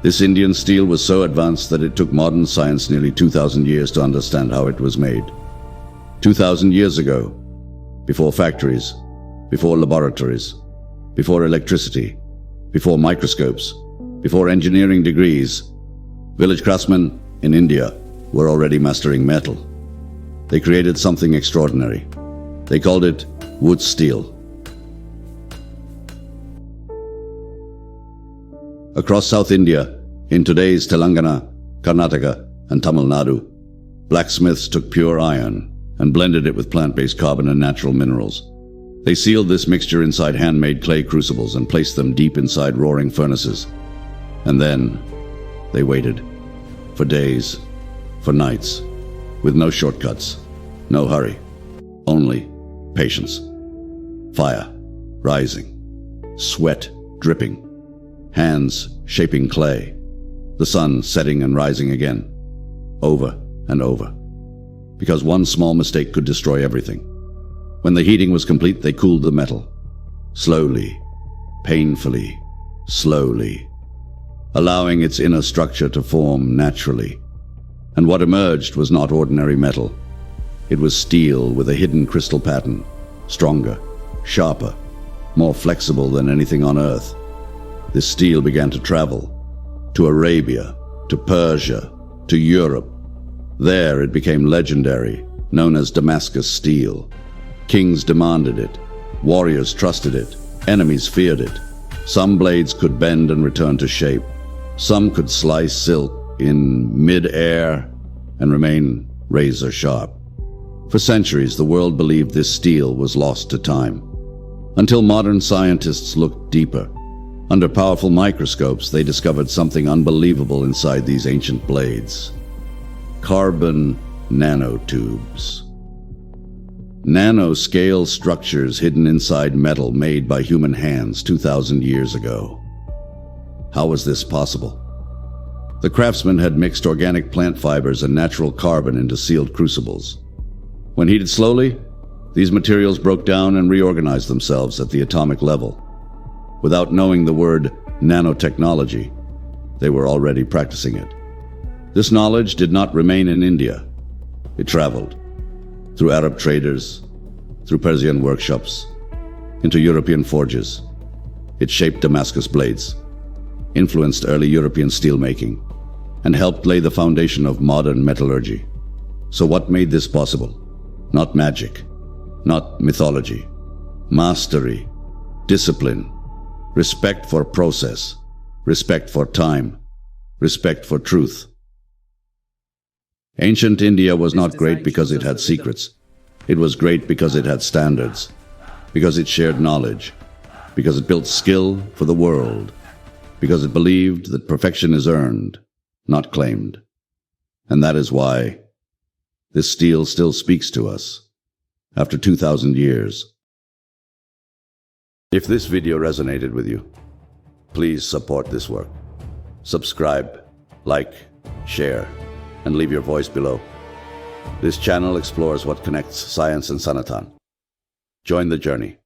This Indian steel was so advanced that it took modern science nearly 2,000 years to understand how it was made. 2,000 years ago, before factories, before laboratories, before electricity, before microscopes, before engineering degrees, village craftsmen in India were already mastering metal. They created something extraordinary. They called it Wootz Steel. Across South India, in today's Telangana, Karnataka, and Tamil Nadu, blacksmiths took pure iron and blended it with plant-based carbon and natural minerals. They sealed this mixture inside handmade clay crucibles and placed them deep inside roaring furnaces. And then they waited, for days, for nights, with no shortcuts, no hurry, only patience. Fire rising, sweat dripping, hands shaping clay, the sun setting and rising again, over and over, because one small mistake could destroy everything. When the heating was complete, they cooled the metal, slowly, painfully, slowly, allowing its inner structure to form naturally. And what emerged was not ordinary metal. It was steel with a hidden crystal pattern, stronger, sharper, more flexible than anything on Earth. This steel began to travel to Arabia, to Persia, to Europe. There it became legendary, known as Damascus Steel. Kings demanded it, warriors trusted it, enemies feared it. Some blades could bend and return to shape. Some could slice silk in mid-air and remain razor sharp. For centuries, the world believed this steel was lost to time, until modern scientists looked deeper. Under powerful microscopes, they discovered something unbelievable inside these ancient blades. Carbon nanotubes. Nanoscale structures hidden inside metal made by human hands 2,000 years ago. How was this possible? The craftsmen had mixed organic plant fibers and natural carbon into sealed crucibles. When heated slowly, these materials broke down and reorganized themselves at the atomic level. Without knowing the word nanotechnology, they were already practicing it. This knowledge did not remain in India. It traveled through Arab traders, through Persian workshops, into European forges. It shaped Damascus blades, influenced early European steelmaking, and helped lay the foundation of modern metallurgy. So what made this possible? Not magic, not mythology. Mastery, discipline, respect for process, respect for time, respect for truth. Ancient India was not great because it had secrets. It was great because it had standards, because it shared knowledge, because it built skill for the world, because it believed that perfection is earned, not claimed. And that is why this steel still speaks to us after 2,000 years. If this video resonated with you, please support this work. Subscribe, like, share, and leave your voice below. This channel explores what connects science and Sanatan. Join the journey.